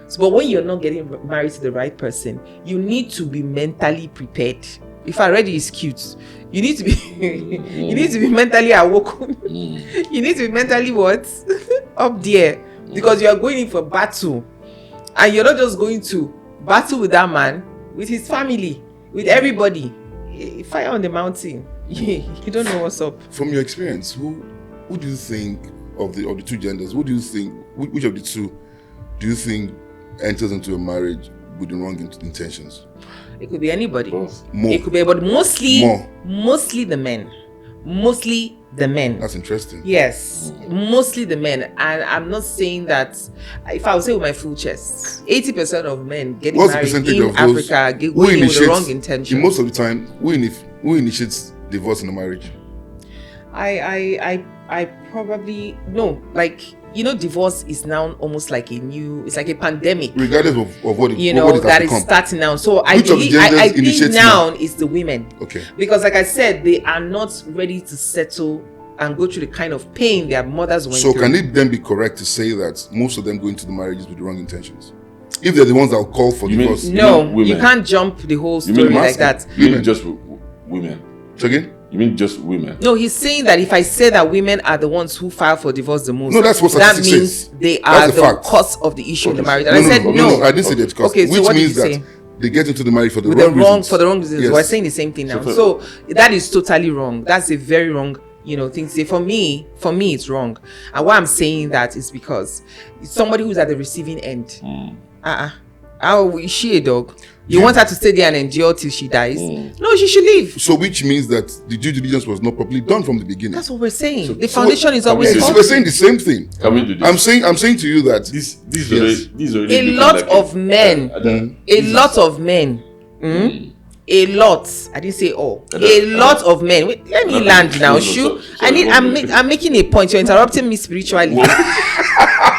So, but when you're not getting married to the right person, you need to be mentally prepared. If already is cute, you need to be you need to be mentally awoken. You need to be mentally what? Up there. Because you are going in for battle. And you're not just going to battle with that man, with his family, with everybody. Fire on the mountain. You don't know what's up.
From your experience, who do you think of the two genders? Who do you think, which of the two do you think enters into a marriage with the wrong intentions?
It could be anybody.
Both.
More.
It could be, but mostly the men. Mostly the men.
That's interesting.
Yes, mostly the men. And I'm not saying that, if I would say with my full chest, 80% of men getting
What's the
married
percentage
in
of those
Africa
who
going in with the wrong
initiates,
intention?
most of the time, who initiates divorce in a marriage?
I probably no, like, divorce is now almost like it's like a pandemic.
Regardless of what it,
That
has
is
become.
starting now. So I
Which of the
believe I
genders
think
initiates
now is the women.
Okay.
Because like I said, they are not ready to settle and go through the kind of pain their mothers went
So
through.
can it then be correct to say that most of them go into the marriages with the wrong intentions? If they're the ones that will call for
You mean-
divorce.
No,
women.
you can't jump the whole
You mean
story like
masculine?
that.
You mean just women?
So again?
You mean just women?
No, he's saying that if I say that women are the ones who file for divorce the most,
No, that's what
that
statistics
means
says.
they are
That's a
the
fact.
cause of the issue in the marriage. And
No,
I said no.
I didn't say that cause.
Okay, so
which
what did
means
you
that
say?
they get into the marriage for the
With
wrong reasons.
for the wrong reasons.
Yes.
We're saying the same thing now. So that is totally wrong. That's a very wrong, thing to say. For me, it's wrong. And why I'm saying that is because somebody who's at the receiving end. How is she a dog? You want her to stay there and endure till she dies? No, she should leave.
So which means that the due diligence was not properly done from the beginning.
That's what we're saying. The foundation is always
So
faulty.
we're saying the same thing.
Can we do this?
I'm saying to you that
This
Yes.
is already
A
looking
lot
like
of men, a lot of men, a lot. I didn't say all. A lot of men. Wait, let me land now. I'm making a point. You're interrupting me spiritually.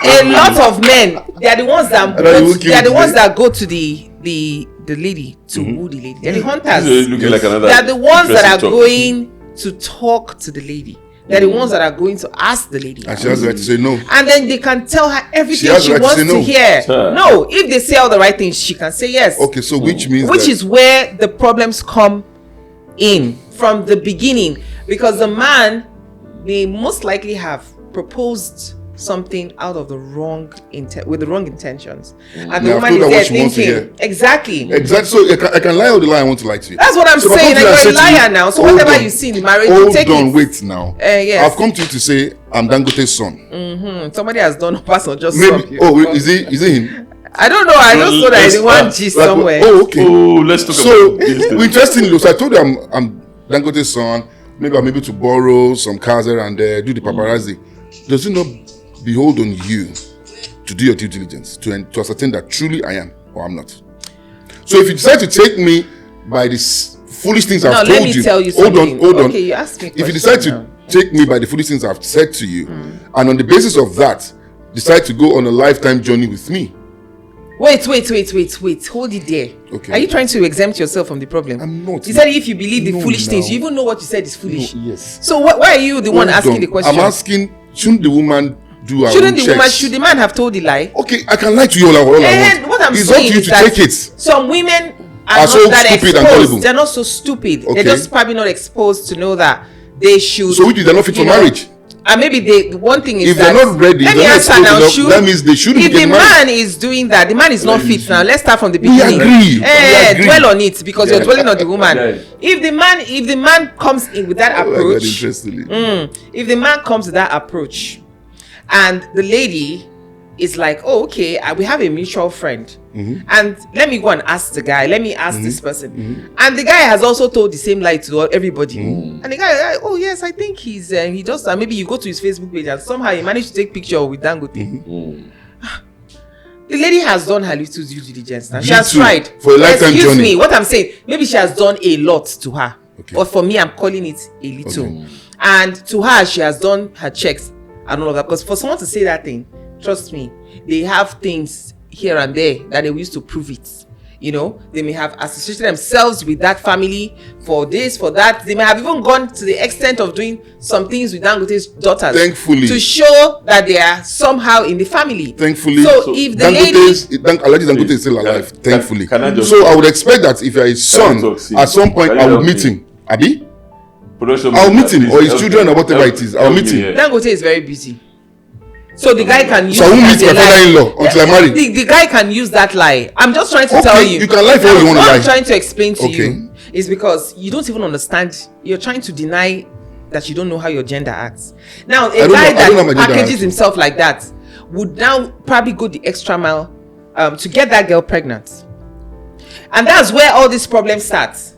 A lot of men. They are the ones that go to the lady to woo the lady. They're the hunters.
This is looking like another
They are the ones that are
interesting
going to talk to the lady. They're the ones that are going to ask the lady.
and she has the right to say no.
And then they can tell her everything
has
she
the right to
wants
say
to
no.
hear.
Sure.
No, if they say all the right things, she can say yes.
Okay, so which means
Which
that
is where the problems come in from the beginning, because the man may most likely have proposed something out of the wrong with the wrong intentions, and the
Now,
woman
I've told her
is
what she
there
wants to
thinking
hear.
exactly.
exactly. So I can lie all the lie I want to lie to you.
That's what I'm
So if I
saying.
come to
And
you
you're a
and say to you,
liar now. So
hold
whatever
on,
you see in the marriage, you
hold
take
on,
it.
wait now.
Yes.
I've come to you to say I'm Dangote's son.
Somebody has done a pass on just
Maybe. Is he him?
I don't know. I just saw that
let's
in one
start.
gist
Like,
somewhere.
oh, okay.
Oh, let's talk
So
about this.
interestingly, so I told you I'm Dangote's son. Maybe I'm able to borrow some cars here and there, do the paparazzi. Does it not behold on you to do your due diligence to ascertain that truly I am or I'm not? So if you decide to take me by these foolish things I've
let
told
me
you,
tell you
hold
something.
on.
Okay, you asked me a
If you
question
decide to
now.
take me by the foolish things I've said to you, and on the basis of that, decide to go on a lifetime journey with me,
Wait. Hold it there.
Okay.
Are you trying to exempt yourself from the problem?
I'm not.
You said if you believe the
No,
foolish things,
now.
you even know what you said is foolish.
yes.
So why are you the one
Hold
asking
on.
the question?
I'm asking, shouldn't the woman do her
Shouldn't
own
the woman,
checks?
should the man have told the lie?
Okay, I can lie to you all I
And
want.
what I'm
It's up to
saying
you
is
to
that
take it.
some women are
Are
not
so
that
stupid and
exposed.
gullible.
They're not so stupid.
Okay.
They're just probably not exposed to know that they should.
So which is they're not fit for
you know,
marriage.
And maybe one thing is
If
that
they're not ready,
let
they're
me
not
answer
exposed
now.
enough, that means they shouldn't
If
be
the
getting married.
man is doing that, the man is not fit now. Let's start from the
We
beginning.
agree. We agree.
Dwell on it because you're dwelling on the woman.
Yeah.
If the man comes in with that
Oh my God,
approach,
interestingly.
if the man comes with that approach, and the lady is like, oh, okay, we have a mutual friend, and let me go and ask the guy. Let me ask this person, and the guy has also told the same lie to everybody. And the guy, oh yes, I think he does that. Maybe you go to his Facebook page and somehow he managed to take picture with Dangote. The lady has done her little due diligence now. She has
too,
tried.
for a lifetime
Excuse
journey.
me, what I'm saying, maybe she has done a lot to her.
Okay.
But for me, I'm calling it a little.
Okay.
And to her, she has done her checks and all of that. Because for someone to say that thing, trust me, they have things here and there that they will use to prove it. You know, they may have associated themselves with that family for this, for that. They may have even gone to the extent of doing some things with Dangote's daughters.
Thankfully.
To show that they are somehow in the family.
Thankfully.
So if the lady...
Alhaji Dangote is still alive, thankfully.
can I just-
So I would expect that if you're his son,
talk, see?
at some point
Can you
I will
help
meet
me?
him. Abi?
Production
I'll meet
manager,
him,
please
or his
help
children,
me.
or whatever
Help-
it is. I'll
help
meet
me
him.
here.
Dangote is very busy. So the guy can use
So I won't
it
meet
as
my
a lie.
father-in-law until I marry.
The guy can use that lie. I'm just trying to
Okay,
tell you.
you can lie for all you want to
What
lie.
I'm trying to explain to
Okay.
you is because you don't even understand. You're trying to deny that you don't know how your gender acts. Now, a
don't know-
guy
I don't know how my
that
gender
packages
acts.
himself like that would now probably go the extra mile to get that girl pregnant. And that's where all this problem starts.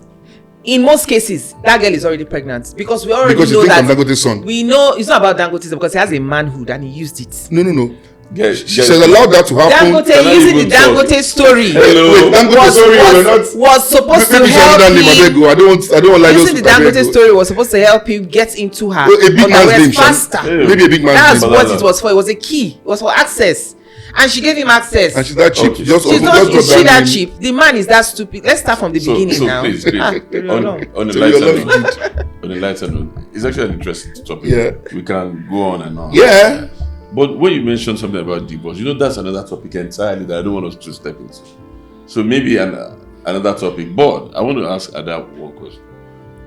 In most cases, that girl is already pregnant because we already
Because you
know
think I'm
that.
Dangote's son.
We know it's not about Dangote's because he has a manhood and he used it.
No.
Guys,
She has allowed that to happen.
Dangote
Can I
using the
even talk?
Dangote story
Hello.
Wait, Dangote story we're not.
was supposed to
Maybe she
help
another name. I beg
him.
you. I don't want like those.
Using the Dangote story was supposed to help him get into her
A big man's
underwear
name.
faster.
Yeah.
Maybe a big man's
That's
name.
what it was for. It was a key. It was for access, and she gave him access.
And she's that cheap.
Okay.
Just
She's not.
just
Is she
got
that
name.
cheap? The man is that stupid. Let's start from the beginning
so
now.
please,
Ah,
on,
leave it alone.
on a
So
lighter
you're
note, on a lighter note, it's actually an interesting topic.
Yeah.
We can go on and on.
Yeah.
But when you mentioned something about divorce, that's another topic entirely that I don't want us to step into. So maybe another topic. But I want to ask Ada one question.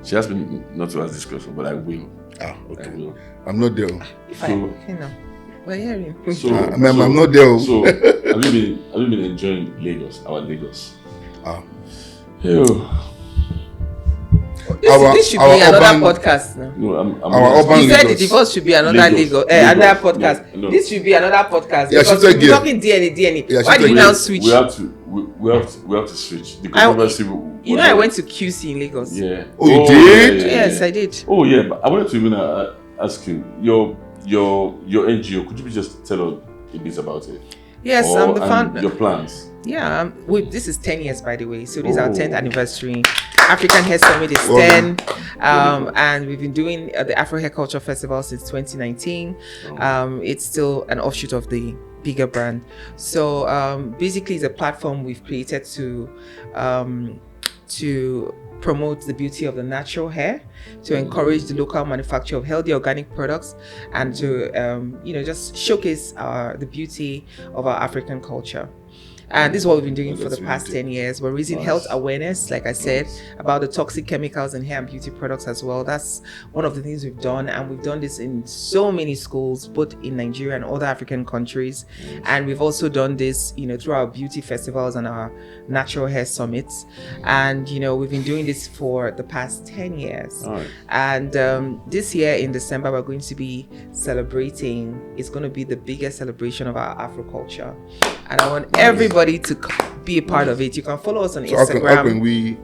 She asked me not to ask this question, but I will.
Ah, okay.
I will.
I'm not there.
If I, you know, we're hearing.
I'm not there.
So have you been enjoying Lagos, our Lagos? Ew.
This should be another podcast now.
No,
our urban
You said the
Lagos.
divorce should be another Lagos, another podcast.
Yeah, no.
This should be another podcast.
Yeah,
because
she said
we're talking DNA.
Yeah,
Why
she
do you
said
now
yeah.
switch?
We have to switch. The controversy.
You know, I went to QC in Lagos.
Yeah.
Oh, you did?
Yes, I did.
Oh yeah, but I wanted to even ask you your NGO. Could you just tell us a bit about it?
Yes, I'm the founder.
Your plans.
Yeah, this is 10 years, by the way. So this is our 10th anniversary. African Hair Summit is 10. And we've been doing the Afro Hair Culture Festival since 2019. It's still an offshoot of the bigger brand. So basically, it's a platform we've created to promote the beauty of the natural hair, to encourage the local manufacture of healthy organic products, and to just showcase the beauty of our African culture. And this is what we've been doing for the past 10 years. We're raising health awareness, like I said, about the toxic chemicals in hair and beauty products as well. That's one of the things we've done. And we've done this in so many schools, both in Nigeria and other African countries. And we've also done this, through our beauty festivals and our natural hair summits. And, we've been doing this for the past 10 years.
All right.
And this year in December, we're going to be celebrating. It's going to be the biggest celebration of our Afro culture. And I want everybody to be a part of it. You can follow us on Instagram.
How can we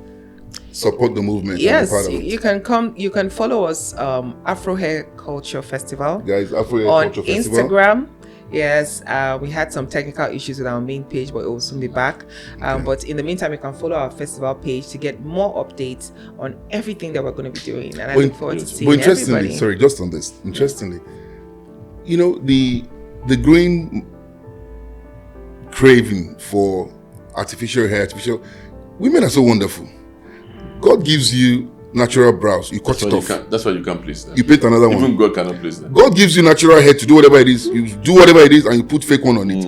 support the movement?
Yes,
part of it?
you can come. You can follow us, Afro Hair Culture Festival,
Guys, Afro Hair
on
Culture Festival.
Instagram. Yes, we had some technical issues with our main page, but it will soon be back. But in the meantime, you can follow our festival page to get more updates on everything that we're going to be doing. And I look forward to seeing everybody.
Sorry, just on this. Interestingly, the growing craving for artificial hair, women are so wonderful. God gives you natural brows, you cut it off.
That's why you can't please them.
You paint another one.
Even God cannot please them.
God gives you natural hair to do whatever it is. You do whatever it is, and you put fake one on it.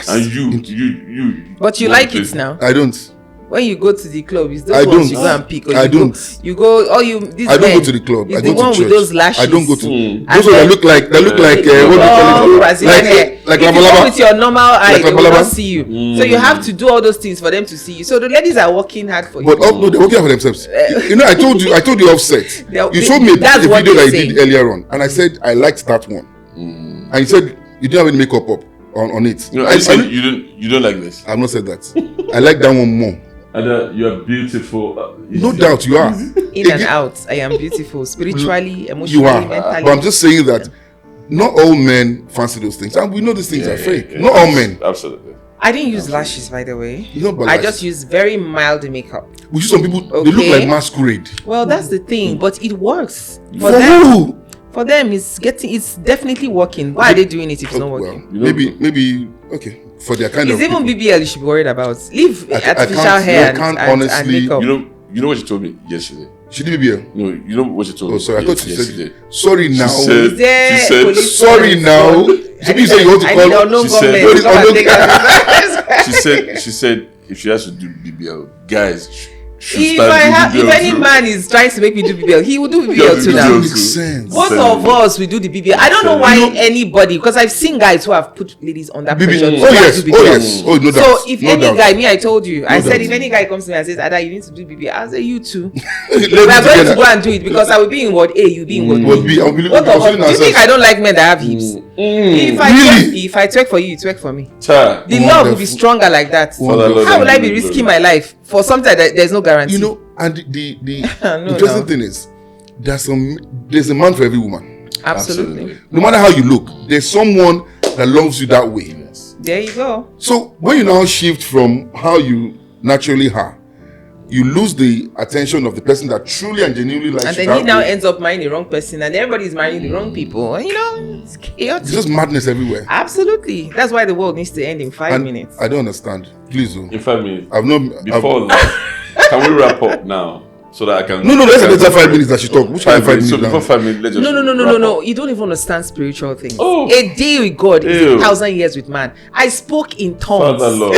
And you.
But you like it now.
I don't.
When you go to the club, it's
I
those
don't.
ones you go and pick. Or
I
you
don't.
Go, you go. Oh, you. This
I don't
man
go to the club.
is
I
the
go to
one
church.
with those lashes.
I don't go to.
And
Those ones that look like what do you call it?
Brazilian hair.
Like
if you go with your normal eye,
Like
they will
labalaba.
not see you. So you have to do all those things for them to see you. So the ladies are working hard for you.
But no, they're working out for themselves. I told you offset. You showed me a
That's
video
what
that
they
you did
say.
earlier on, and I said I liked that one. And you said you didn't have any makeup up on it.
No, I said you don't like this.
I've not said that. I like that one more.
And you are beautiful.
No doubt you are.
In and out, I am beautiful, spiritually, emotionally,
You are.
mentally.
But I'm just saying that not all men fancy those things, and we know these things are fake.
Yeah.
Not all men.
Absolutely.
I didn't use lashes, by the way.
You know, but
I just use very mild makeup.
we see some people. They look
Okay.
like masquerade.
Well, that's the thing, but it works
For who?
For them, it's definitely working. Why are they doing it if it's not working?
Well, maybe okay. For their kind
It's
of
even
people.
BBL you should be worried about. Leave
I
artificial
can't-
hair
I can't
and
honestly-
makeup.
You know what she told me yesterday?
She did BBL.
No, you know what she told me.
Oh, sorry. I thought you
yesterday.
said sorry now.
said-
Is there
She said,
police
sorry
presence?
now.
I
You say you want to
I
call-
need unknown
She said-
government
What is
to come and
unknown-
take us.
she said if she has to do BBL, guys should
If
start doing BBL
any
too.
man is trying to make me do BBL, he will do
Yeah,
BBL too
BBL
now.
too.
Makes sense.
Both of us we do the BBL. I don't know why anybody, because I've seen guys who have put ladies under pressure to
Oh yes.
do
Oh
BBL.
yes. Oh no doubt.
So if
no
any
doubt.
guy, I told you, I said
doubt.
if any guy comes to me and says, Ada, you need to do BBL, I'll say you too.
Let's
We are going
together.
to go and do it because I will be in ward A, you be in ward
Would
B.
be. I'll be
Both of us.
considering
Do you think I
ourselves.
don't like men that have hips?
Really?
If I twerk for you, you twerk for me.
Cha.
The love will be stronger like that.
Father, Lord,
How will I
and
be
Lord.
risking my life for something that there's no guarantee?
You know, and the
No,
interesting
no.
thing is, there's a man for every woman.
Absolutely.
No matter how you look, there's someone that loves you that way.
Yes.
There you go.
So when you now shift from how you naturally are, you lose the attention of the person that truly and genuinely likes
And
you
then he
that
now
way.
ends up marrying the wrong person, and everybody's marrying the wrong people. And, it's chaotic.
It's just madness everywhere.
Absolutely. That's why the world needs to end in 5
And
minutes.
I don't understand. Please,
In 5 minutes.
I've not.
Before that, can we wrap up now so that I can?
No, let's have 5 minutes that she talk. Which 5 minutes?
So
now?
before 5 minutes, let's just.
No.
wrap up.
You don't even understand spiritual things.
Oh.
A day with God is
Ew.
1,000 years with man. I spoke in tongues.
Father Lord.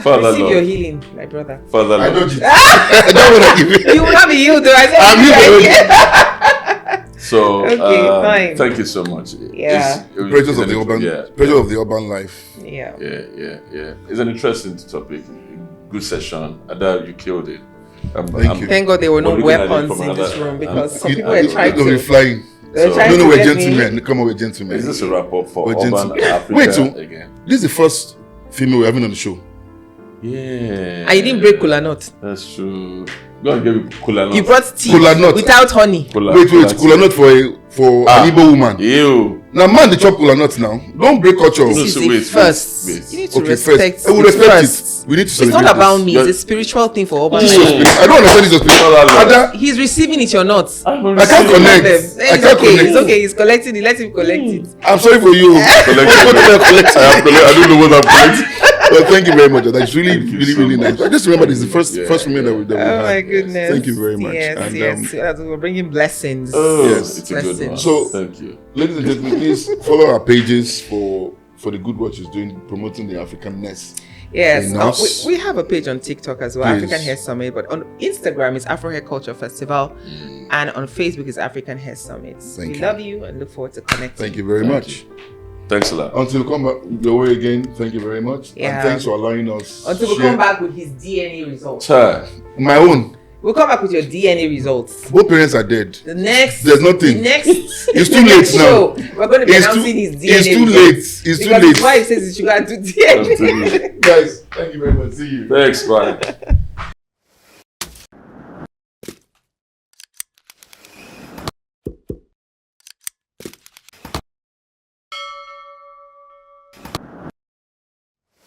Father
Receive
love.
your healing, my brother.
Father
I
love.
don't cheat. I don't want to give it.
You will not be healed, though. I said
I'm
you
healed
right.
So
Okay, fine.
thank you so much.
Yeah.
Pressures of the urban life.
Yeah.
Yeah. It's an interesting topic. Good session. Ada, you killed it.
Thank you.
Thank God there were no
looking at it
weapons
from
in this
another-
room because some
you-
people were trying
You're
to.
flying.
They were
So-
trying
No,
to
we're
get
gentlemen.
me.
Come on, we're gentlemen.
Is this a wrap up for
We're
Urban
gentlemen.
Africa
Wait, so
again?
this is the first female we're having on the show.
Yeah.
And you didn't break kola nut.
That's true. Go and give me kola nut.
You brought tea
Kola nut.
without honey.
Wait, kola nut for an Igbo woman.
Ew.
Now, man, they chop kola nuts now. Don't break culture.
No,
This
so
is
wait,
the first.
wait.
You need to
Okay,
respect.
first. I will
the
respect
first.
it. We need to
It's
celebrate
not about
this.
me. It's a spiritual thing for urban
This is
life.
spirit. I don't understand this is spirit.
Father,
Ada,
He's receiving it, you're not.
I can't connect.
It's
I can't
okay.
connect.
It's okay. He's collecting it. Let him collect it.
I'm sorry for you.
Collect it.
What did I collect?
I don't know what I'm collecting.
Well, thank you very much. That's really,
Thank you
really,
so
really
much.
nice. I just remember this is the first
Yeah,
woman that we
Oh
had.
my goodness.
Thank you very much.
Yes,
And,
yes. We're bringing blessings.
Oh,
Yes.
it's a good one.
So-
thank you.
Ladies and gentlemen, please follow our pages for the good work she's doing, promoting the Africanness.
Yes,
in us.
we have a page on TikTok as well,
Please.
African Hair Summit, but on Instagram it's Afro Hair Culture Festival, and on Facebook is African Hair Summit.
Thank
We
you.
love you and look forward to connecting.
Thank you very
Thank
much.
Thanks a lot.
Until we come back your way again, thank you very much.
Yeah.
And thanks for allowing us.
Until we
share
come back with his DNA results.
Chai.
My own.
We'll come back with your DNA results.
Both parents are dead.
The next,
There's nothing.
The next,
It's
the
too
next
late now.
show, we're going to be
It's
announcing
too-
his DNA.
it's too
results.
late. It's too
Because
late.
his wife says he should go and do DNA.
Guys, thank you very much. See you.
Thanks, bye.